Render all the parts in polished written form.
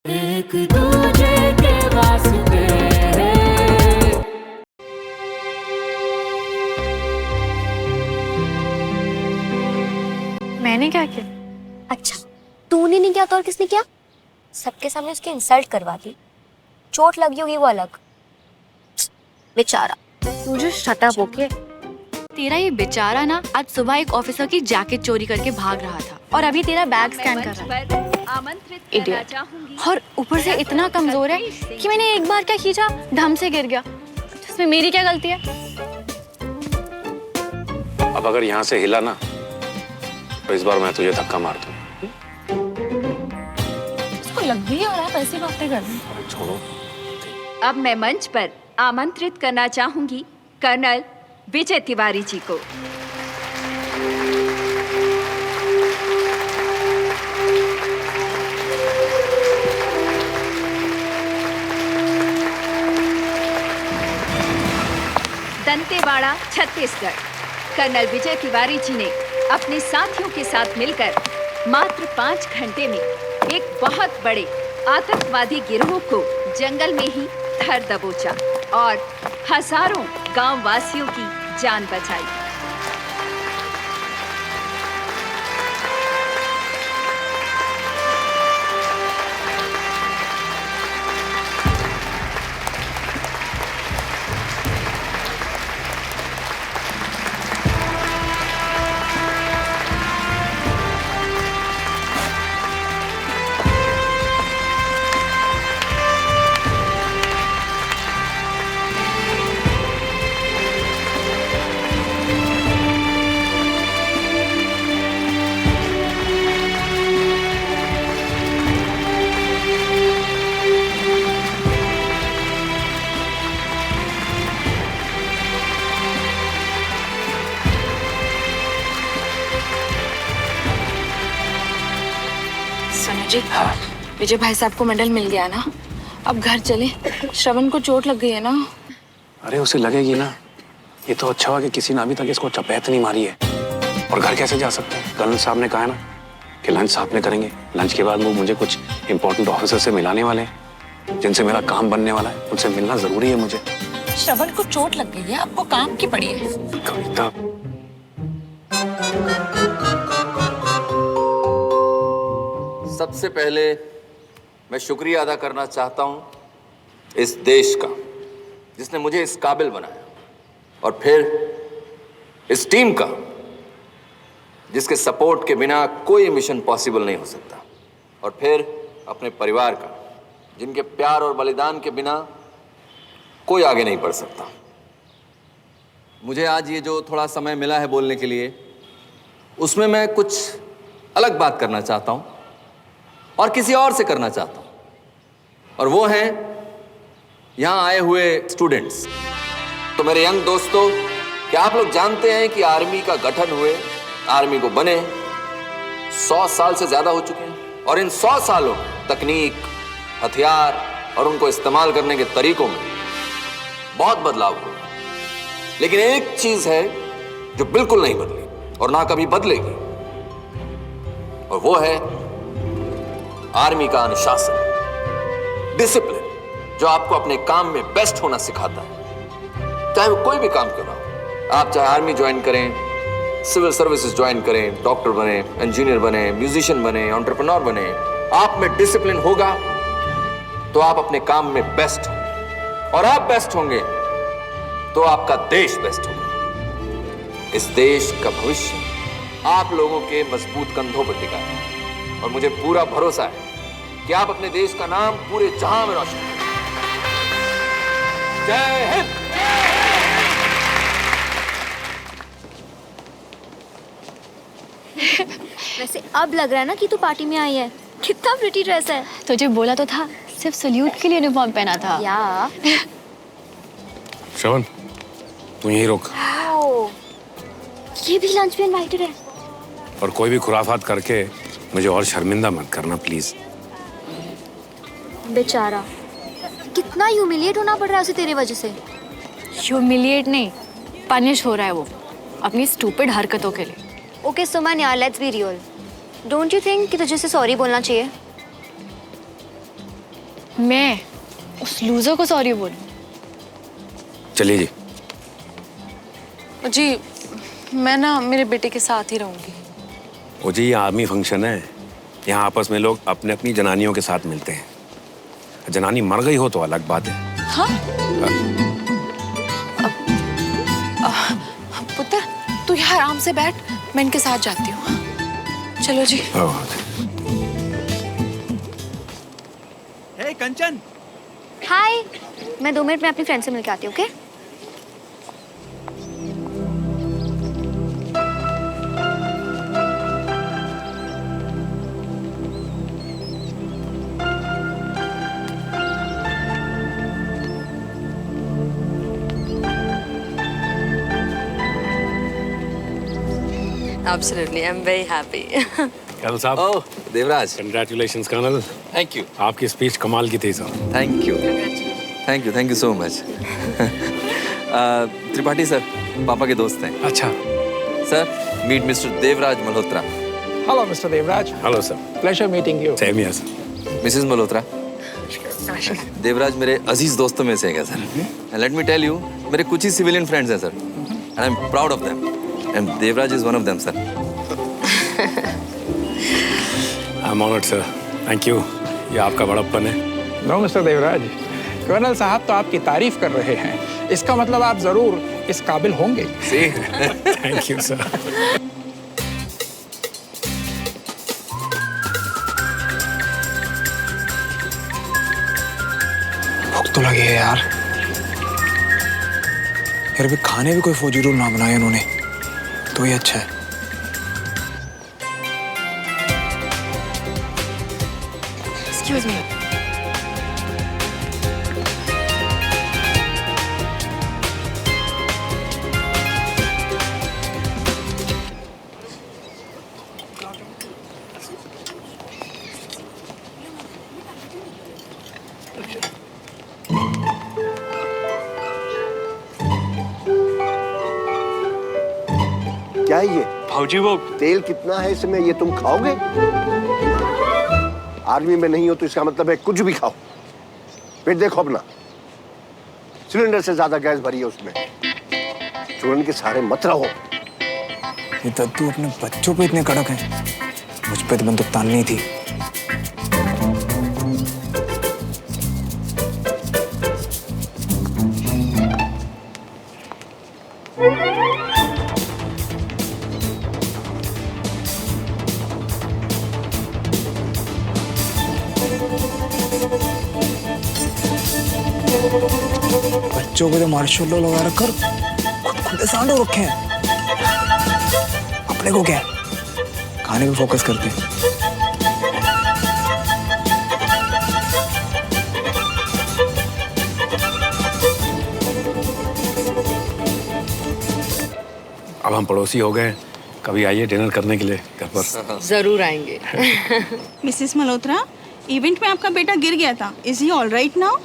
एक दूजे के वास्ते मैंने क्या किया? अच्छा, तूने नहीं किया तो और किसने किया? सबके सामने उसकी इंसल्ट करवा दी। चोट लगी होगी वो अलग। बेचारा। तू जो शट अप ओके। तेरा ये बेचारा ना आज सुबह एक ऑफिसर की जैकेट चोरी करके भाग रहा था और अभी तेरा बैग स्कैन कर रहा है। इडियट। और ऊपर से इतना कमजोर है कि मैंने एक बार क्या खींचा ढम से गिर गया। इसमें मेरी क्या गलती है? अब अगर यहाँ से हिला ना तो इस बार मैं तुझे धक्का मार दूँ। इसको लग भी आ रहा है ऐसी बातें करनी। छोड़ो। अब मैं मंच पर आमंत्रित करना चाहूंगी कर्नल विजय तिवारी जी को। दंतेवाड़ा छत्तीसगढ़ कर्नल विजय तिवारी जी ने अपने साथियों के साथ मिलकर मात्र 5 घंटे में एक बहुत बड़े आतंकवादी गिरोह को जंगल में ही धर दबोचा और हजारों गांव वासियों की जान बचाई। सुनो जी, विजय भाई साहब को मेडल मिल गया ना, अब घर चले। श्रवण को चोट लग गई है ना। अरे उसे लगेगी ना। ये तो अच्छा हुआ कि किसी ने अभी तक इसको चपेट नहीं मारी है। और घर कैसे जा सकते हैं? कर्नल साहब ने कहा है ना कि लंच साथ में करेंगे। लंच के बाद वो मुझे कुछ इंपॉर्टेंट ऑफिसर से मिलाने वाले हैं जिनसे मेरा काम बनने वाला है। उनसे मिलना जरूरी है मुझे। श्रवण को चोट लग गई है, आपको काम की पड़ी है। कविता, सबसे पहले मैं शुक्रिया अदा करना चाहता हूं इस देश का जिसने मुझे इस काबिल बनाया, और फिर इस टीम का जिसके सपोर्ट के बिना कोई मिशन पॉसिबल नहीं हो सकता, और फिर अपने परिवार का जिनके प्यार और बलिदान के बिना कोई आगे नहीं बढ़ सकता। मुझे आज ये जो थोड़ा समय मिला है बोलने के लिए, उसमें मैं कुछ अलग बात करना चाहता हूं और किसी और से करना चाहता हूं, और वो हैं यहां आए हुए स्टूडेंट्स। तो मेरे यंग दोस्तों, क्या आप लोग जानते हैं कि आर्मी का गठन हुए, आर्मी को बने 100 साल से ज्यादा हो चुके हैं, और इन 100 सालों में तकनीक, हथियार और उनको इस्तेमाल करने के तरीकों में बहुत बदलाव हुआ। लेकिन एक चीज है जो बिल्कुल नहीं बदली और ना कभी बदलेगी, और वो है आर्मी का अनुशासन, डिसिप्लिन, जो आपको अपने काम में बेस्ट होना सिखाता है, चाहे वो कोई भी काम क्यों ना हो। आप चाहे आर्मी ज्वाइन करें, सिविल सर्विसेज ज्वाइन करें, डॉक्टर बने, इंजीनियर बने, म्यूजिशियन बने, एंटरप्रेन्योर बने, आप में डिसिप्लिन होगा तो आप अपने काम में बेस्ट होंगे, और आप बेस्ट होंगे तो आपका देश बेस्ट होगा। इस देश का भविष्य आप लोगों के मजबूत कंधों पर टिका है, और मुझे पूरा भरोसा है कि आप अपने देश का नाम पूरे जहां में रोशन करेंगे। जय हिंद। वैसे अब लग रहा है ना कि तू पार्टी में आई है। कितना प्रिटी ड्रेस है। तुझे बोला तो था, सिर्फ सल्यूट के लिए यूनिफॉर्म पहना था। या श्रवण, तू यहीं रुक। ये भी लंच में इनवाइटेड है। और कोई भी खुराफात करके मुझे और शर्मिंदा मत करना प्लीज। बेचारा, कितना ह्यूमिलिएट होना पड़ रहा है उसे तेरी वजह से। ह्यूमिलिएट नहीं, पनिश हो रहा है वो अपनी स्टूपिड हरकतों के लिए। ओके सुमन यार, let's be real. Don't you think कि तुझे से सॉरी बोलना चाहिए? मैं उस लूजर को सॉरी बोलूं? चलिए जी। जी मैं ना मेरे बेटे के साथ ही रहूंगी। ओ जी, ये आर्मी फंक्शन है, यहाँ आपस में लोग अपने अपनी जनानियों के साथ मिलते हैं। जनानी मर गई हो तो अलग बात है। हाँ? पुत्र तू यहाँ आराम से बैठ, मैं इनके साथ जाती हूँ। चलो जी। हे कंचन। हाय, मैं 2 मिनट में अपनी फ्रेंड से मिलके आती हूँ, okay? Absolutely, I'm very happy. Colonel साहब। Oh Devraj, congratulations colonel. Thank you. आपकी स्पीच कमाल की थी sir. Thank you, thank you so much. Tripathi sir पापा के दोस्त हैं। अच्छा। Sir meet mister Devraj Malhotra. Hello mister Devraj. Hello sir. Pleasure meeting you. Same here sir. Missus Malhotra. Devraj मेरे अजीज दोस्तों में से है sir. Let me tell you, मेरे कुछ ही सिविलियन फ्रेंड्स हैं sir, and I am proud of them, and Devraj is one of them sir. I am honoured sir, thank you. ये आपका बड़प्पन है। नो मिस्टर देवराज, कर्नल साहब तो आपकी तारीफ कर रहे हैं, इसका मतलब आप जरूर इस काबिल होंगे। Thank you sir. भूख तो लगी है यार। यार अभी खाने भी कोई फौजी रूल ना बनाए उन्होंने, तो ये अच्छा है। Excuse me. क्या है ये? भाऊजी वो तेल कितना है इसमें, ये तुम खाओगे? आर्मी में नहीं हो तो इसका मतलब है कुछ भी खाओ। फिर देखो अपना, सिलेंडर से ज्यादा गैस भरी है उसमें। चूरन के सहारे मत रहो। ये दद्दू अपने बच्चों पे इतने कड़क हैं, मुझ पे तो बंदूक ताननी थी। बच्चों को तो मार्शल लॉ लगा रखकर खुद खुदे सांड हो रखे हैं। अपने को क्या है? खाने पे फोकस करते हैं। अब हम पड़ोसी हो गए, कभी आइए डिनर करने के लिए घर पर। जरूर आएंगे। मिसेस मल्होत्रा, इवेंट में आपका बेटा गिर गया था। Is he all right now?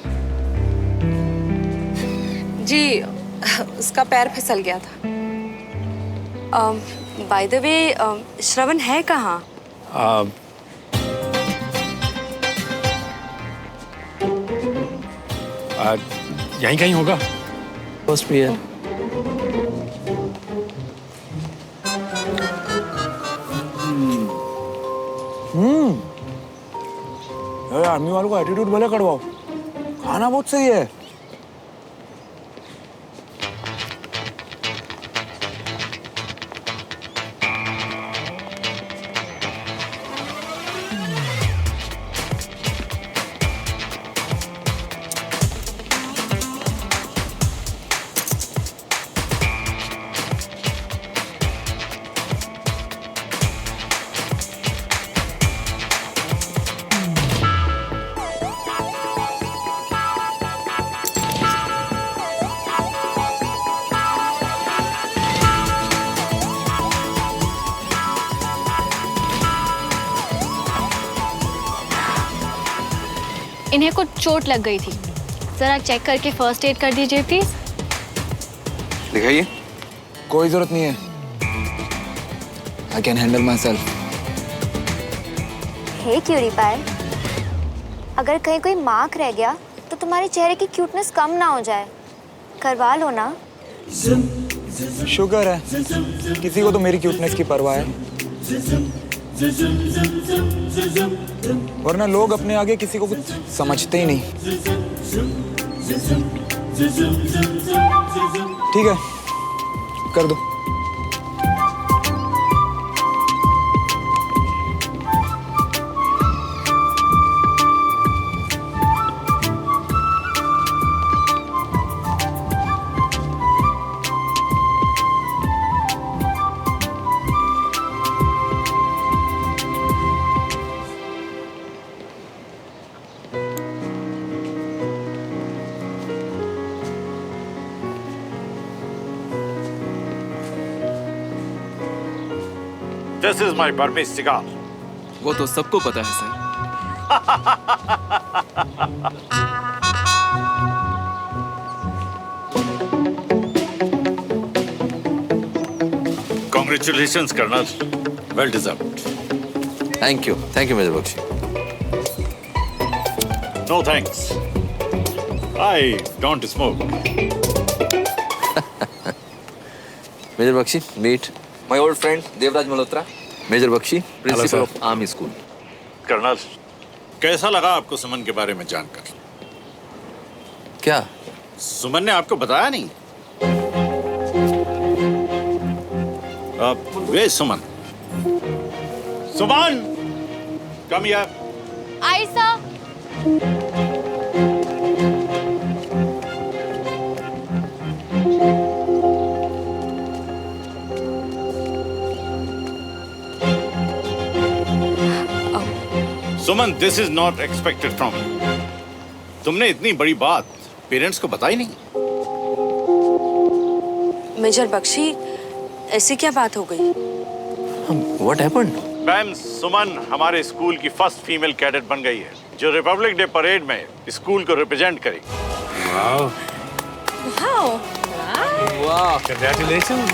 जी उसका पैर फिसल गया था। बाय द वे श्रवण है कहाँ? यहीं कहीं होगा। First year. आर्मी वालों का एटीट्यूड भले कड़वाओ, खाना बहुत सही है। इन्हें कुछ चोट लग गई थी, जरा चेक करके फर्स्ट एड कर दीजिए प्लीज। दिखाइए। कोई जरूरत नहीं है, I can handle myself. Hey cutie pie, अगर कहीं कोई मार्क रह गया तो तुम्हारे चेहरे की क्यूटनेस कम ना हो जाए, करवा लो ना। शुगर है, किसी को तो मेरी क्यूटनेस की परवाह है, वरना लोग अपने आगे किसी को कुछ समझते ही नहीं। ठीक है, कर दो। This is my Burmese cigar. वो तो सबको पता है sir. Congratulations, Colonel. Well deserved. Thank you major Bakshi. No thanks. I don't smoke. Major Bakshi, meet my old friend Devraj Malhotra. Major Bakshi, principal of army school. Colonel, कैसा लगा आपको सुमन के बारे में जानकर? क्या सुमन ने आपको बताया नहीं? वे Suman, Suman, come here. Ayesha. Suman, this is not expected from you. तुमने इतनी बड़ी बात पेरेंट्स को बताई नहीं। मेजर बख्शी, ऐसी क्या बात हो गई? What happened? मैम, सुमन हमारे स्कूल की फर्स्ट फीमेल कैडेट बन गई है, जो रिपब्लिक डे परेड में स्कूल को रिप्रेजेंट करेगी। वाओ। वाह, कांग्रेचुलेशंस।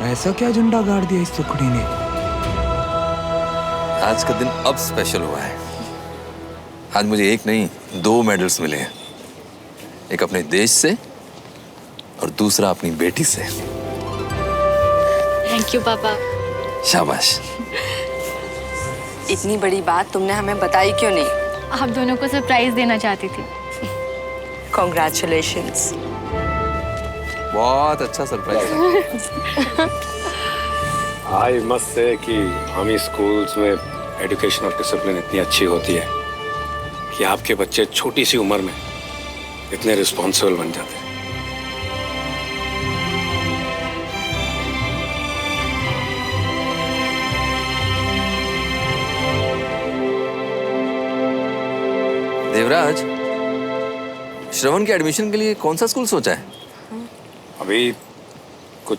ऐसा क्या झंडा गाड़ दिया इस टुकड़ी ने? आज का दिन अब स्पेशल हुआ है। आज मुझे एक नहीं 2 मेडल्स मिले हैं, एक अपने देश से और दूसरा अपनी बेटी से। थैंक यू पापा। शाबाश। इतनी बड़ी बात तुमने हमें बताई क्यों नहीं? आप दोनों को सरप्राइज देना चाहती थी। कॉन्ग्रेचुलेशंस। बहुत अच्छा सरप्राइज। आई मस्ट से कि हम स्कूल्स में एजुकेशन और डिसिप्लिन इतनी अच्छी होती है कि आपके बच्चे छोटी सी उम्र में इतने रिस्पॉन्सिबल बन जाते हैं। देवराज, श्रवण के एडमिशन के लिए कौन सा स्कूल सोचा है? अभी कुछ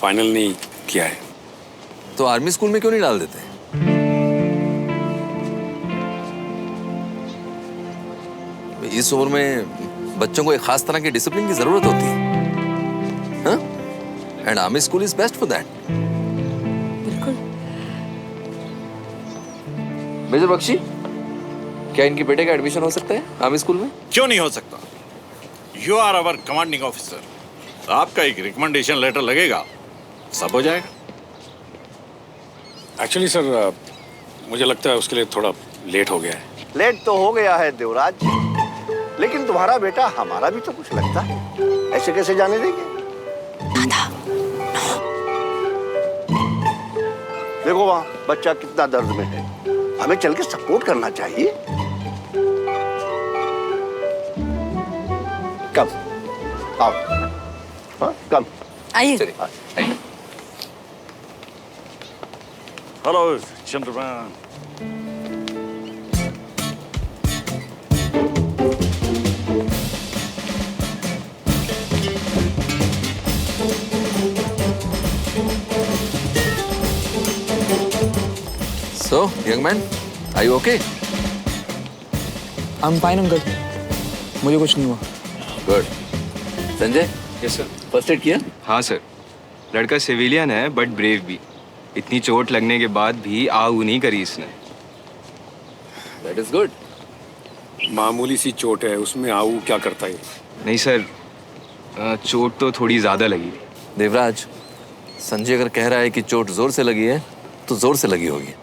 फाइनल नहीं किया है। तो आर्मी स्कूल में क्यों नहीं डाल देते? इस उम्र में बच्चों को एक खास तरह की डिसिप्लिन की जरूरत होती है, and army school is best for that. बिल्कुल। मेजर बख्शी, क्या इनके बेटे का एडमिशन हो सकता है आर्मी स्कूल में? क्यों नहीं हो सकता? You are our commanding officer. आपका एक रिकमेंडेशन लेटर लगेगा, सब हो जाएगा। एक्चुअली सर, मुझे लगता है उसके लिए थोड़ा लेट हो गया है। लेट तो हो गया है देवराज, लेकिन तुम्हारा बेटा हमारा भी तो कुछ लगता है, ऐसे कैसे जाने देंगे? देखो वहाँ बच्चा कितना दर्द में है, हमें चल के सपोर्ट करना चाहिए। कम आओ, हाँ कम आइए। Hello Chandraman. So, young man, Are you okay? I'm fine uncle, मुझे कुछ नहीं हुआ। Good. Sanjay? Yes sir. First aid किया? हाँ सर, लड़का सिविलियन है बट ब्रेव भी। इतनी चोट लगने के बाद भी आऊ नहीं करी इसने। That is good. मामूली सी चोट है, उसमें आऊ क्या करता है? नहीं सर, चोट तो थोड़ी ज़्यादा लगी। देवराज, संजय अगर कह रहा है कि चोट जोर से लगी है तो जोर से लगी होगी।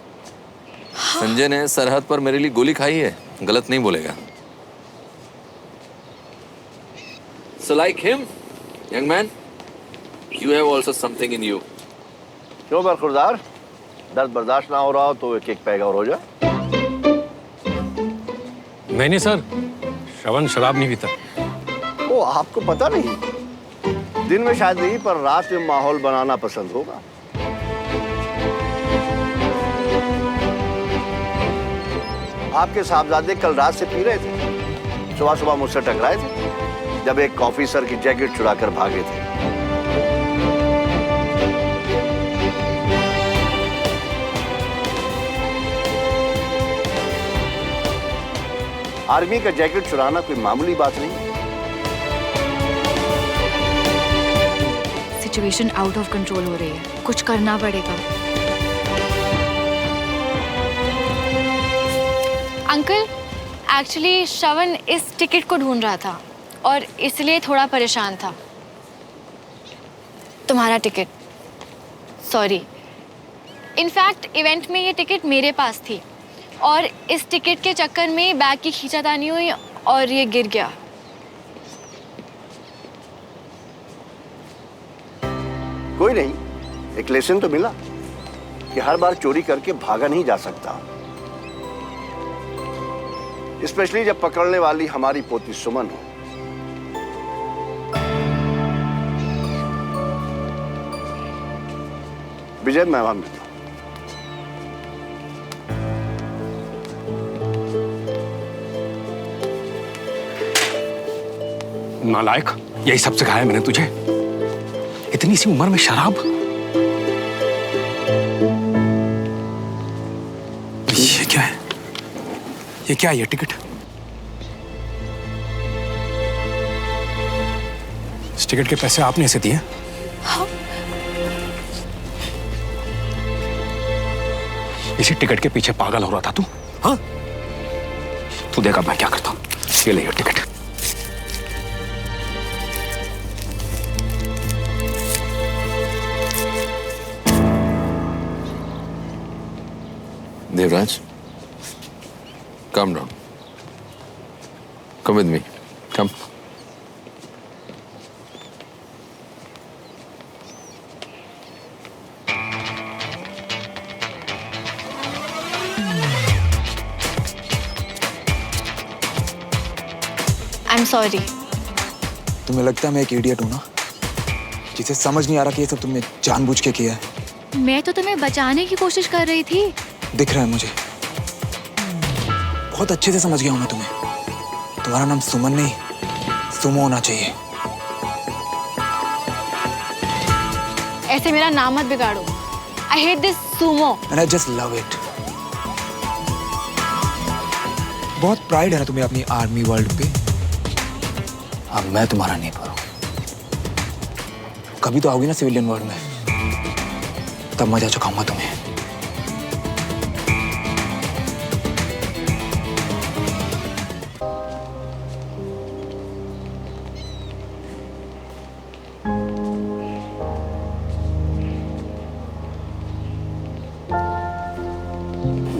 संजय ने सरहद पर मेरे लिए गोली खाई है, गलत नहीं बोलेगा। So like him, young man, you have also something in you. क्यों बरखुरदार, दर्द बर्दाश्त ना हो रहा हो तो एक एक पैग और हो जा। नहीं सर, श्रवण शराब नहीं पीता। ओ, आपको पता नहीं, दिन में शायद नहीं पर रात में माहौल बनाना पसंद होगा। आपके साहबजादे कल रात से पी रहे थे, सुबह सुबह मुझसे टकराए थे जब एक ऑफिसर की जैकेट चुराकर भागे थे। आर्मी का जैकेट चुराना कोई मामूली बात नहीं। सिचुएशन आउट ऑफ कंट्रोल हो रही है, कुछ करना पड़ेगा। अंकल, एक्चुअली श्रवण इस टिकट को ढूंढ रहा था और इसलिए थोड़ा परेशान था। तुम्हारा टिकट, सॉरी। इनफैक्ट इवेंट में ये टिकट मेरे पास थी और इस टिकट के चक्कर में बैग की खींचातानी हुई और ये गिर गया। कोई नहीं, एक लेसन तो मिला कि हर बार चोरी करके भागा नहीं जा सकता, स्पेशली जब पकड़ने वाली हमारी पोती सुमन हो। विजय, मैं वहां मिलता हूं। नालायक, यही सब सिखाया मैंने तुझे? इतनी सी उम्र में शराब? ये क्या है? ये क्या है? ये टिकट? इस टिकट के पैसे आपने इसे दिए? हाँ। इसी टिकट के पीछे पागल हो रहा था तू? हाँ? तू देखा मैं क्या करता हूं। ये ले ये ticket. Devraj, calm down. Come with me. Come. I'm sorry. तुम्हें लगता है मैं एक इडियट हूँ ना, जिसे समझ नहीं आ रहा कि ये सब तुमने जानबूझ के किया है। मैं तो तुम्हें बचाने की कोशिश कर रही थी। दिख रहा है मुझे, बहुत अच्छे से समझ गया हूं मैं तुम्हें। तुम्हारा नाम सुमन नहीं, सुमो होना चाहिए। ऐसे मेरा नाम मत बिगाड़ो। I hate this sumo. And I just love it. बहुत प्राइड है ना तुम्हें अपनी आर्मी वर्ल्ड पे। अब मैं तुम्हारा नहीं पाऊँ। कभी तो आओगी ना सिविलियन वर्ल्ड में, तब मजा चुकाऊंगा तुम्हें।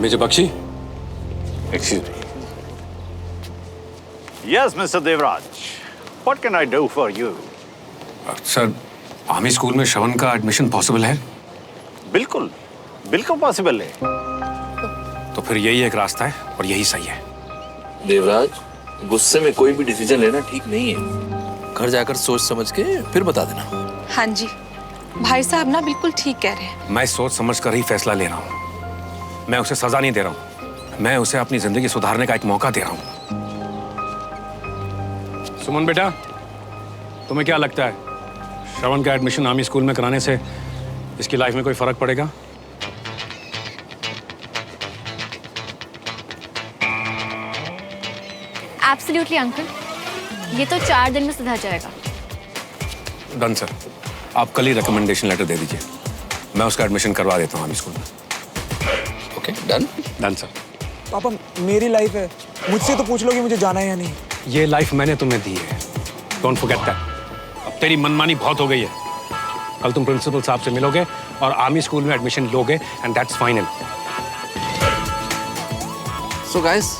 Major Bakshi, excuse me. Yes, Mr. Devraj. What can I do for you? Sir, army school में श्रवण का एडमिशन पॉसिबल है? बिल्कुल, बिल्कुल पॉसिबल है। तो फिर यही एक रास्ता है और यही सही है। देवराज, गुस्से में कोई भी डिसीजन लेना ठीक नहीं है। घर जाकर सोच समझ के फिर बता देना। हाँ जी, भाई साहब ना बिल्कुल ठीक कह रहे हैं। मैं सोच समझ कर ही फैसला ले रहा हूँ। मैं उसे सजा नहीं दे रहा हूँ, मैं उसे अपनी जिंदगी सुधारने का एक मौका दे रहा हूँ। सुमन बेटा, तुम्हें क्या लगता है श्रवण का एडमिशन आर्मी स्कूल में कराने से इसकी लाइफ में कोई फर्क पड़ेगा? एब्सोल्युटली अंकल, ये तो 4 दिन में सुधर जाएगा। डन सर, आप कल ही रिकमेंडेशन लेटर दे दीजिए, मैं उसका एडमिशन करवा देता हूँ आर्मी स्कूल में। Okay, done done sir. पापा मेरी लाइफ है, मुझसे तो पूछ लो कि मुझे जाना है या नहीं। ये लाइफ मैंने तुम्हें दी है, डोंट फॉरगेट दैट। अब तेरी मनमानी बहुत हो गई है। कल तुम प्रिंसिपल साहब से मिलोगे और आर्मी स्कूल में एडमिशन लोगे and that's final. So guys,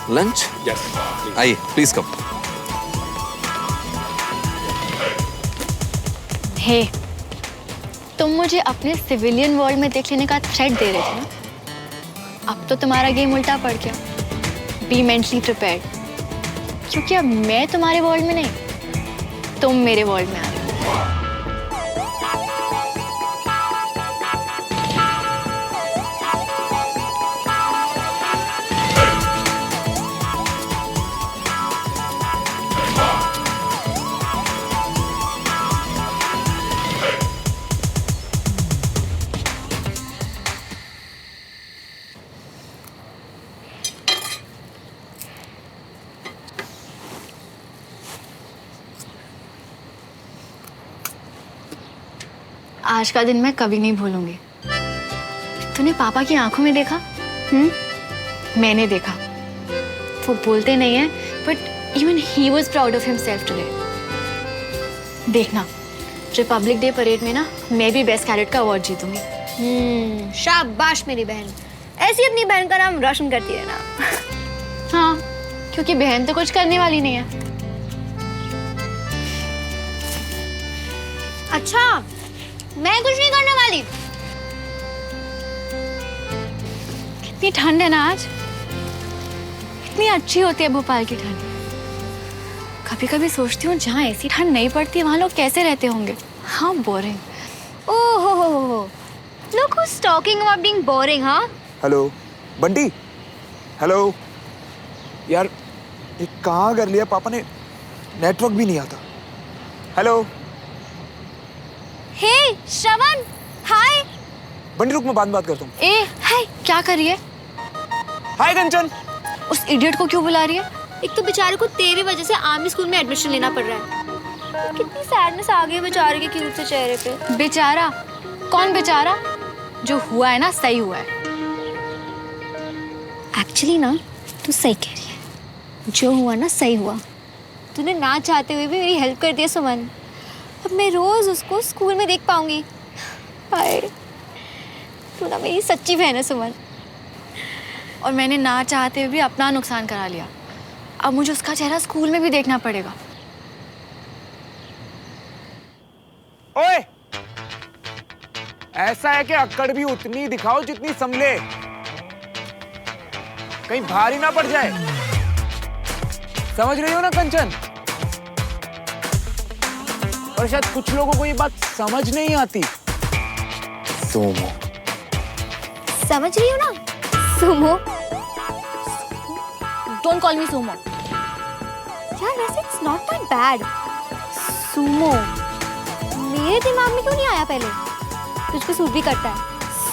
lunch? Yes, आइए प्लीज कम। हे, तुम मुझे अपने सिविलियन वर्ल्ड में देख लेने का थ्रेट दे रहे थे ना? अब तो तुम्हारा गेम उल्टा पड़ गया। बी मेंटली प्रिपेयर्ड, क्योंकि अब मैं तुम्हारे वर्ल्ड में नहीं, तुम मेरे वर्ल्ड में आ रहे हो। आज का दिन मैं कभी नहीं भूलूंगी। तूने पापा की आंखों में देखा? मैंने देखा। वो बोलते नहीं है, but even he was proud of himself today. देखना, रिपब्लिक डे परेड में ना मैं भी बेस्ट कैडेट का अवार्ड जीतूंगी। शाबाश मेरी बहन, ऐसी अपनी बहन का नाम रोशन करती रहना। हाँ, क्योंकि बहन तो कुछ करने वाली नहीं है। अच्छा, मैं कुछ नहीं करने वाली। कितनी ठंड है ना आज, कितनी अच्छी होती है भोपाल की ठंड। कभी कभी सोचती हूँ जहाँ ऐसी ठंड नहीं पड़ती वहाँ लोग कैसे रहते होंगे। हाँ, बोरिंग। ओहो, look who's talking about being boring, हाँ? हेलो बंटी, हेलो यार, ये कहाँ कर लिया पापा ने, नेटवर्क भी नहीं आता। हेलो हे श्रवण, हाय। बंटी रुक, मैं बात करता हूँ। ए हाय, क्या कर रही है? हाय कंचन। उस इडियट को क्यों बुला रही है? एक तो बेचारे को तेरी वजह से आर्मी स्कूल में एडमिशन लेना पड़ रहा है। कितनी सैडनेस आ गई है बेचारे के क्यूट से चेहरे पे। बेचारा? कौन बेचारा? जो हुआ है ना, सही हुआ है। एक्चुअली ना, तू सही कह रही है। जो हुआ ना, सही हुआ। तूने ना चाहते हुए भी मेरी हेल्प कर दी है सुमन। अब मैं रोज उसको स्कूल में देख पाऊंगी। हाय, तू ना मेरी सच्ची बहन है सुमन। और मैंने ना चाहते हुए भी अपना नुकसान करा लिया। अब मुझे उसका चेहरा स्कूल में भी देखना पड़ेगा। ओए, ऐसा है कि अक्कड़ भी उतनी दिखाओ जितनी संभले, कहीं भारी ना पड़ जाए। समझ रही हो ना कंचन? और शायद कुछ लोगों को ये बात समझ नहीं आती। सोमो, समझ रही हो ना? Sumo. Don't call me Sumo. यार वैसे it's not that bad. Sumo मेरे दिमाग में क्यों नहीं आया पहले? तुझको सूट भी करता है।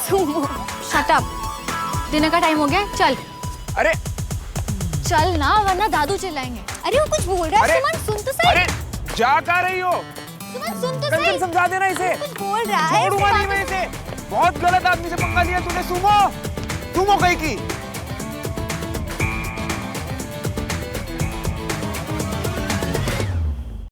सुमो। शट अप, डिनर का टाइम हो गया, चल। अरे चल ना, वरना दादू चिल्लाएंगे। अरे वो कुछ बोल रहा है। सुमन सुन तो सही। अरे जा कहाँ रही हो? सुमन सुन तो कंचन सही। समझा देना इसे। कुछ बोल रहा है। छोड़ूंगा नहीं मैं इसे। बहुत गलत आदमी से पंगा लिया तूने। सुमो, सुमो कहीं की।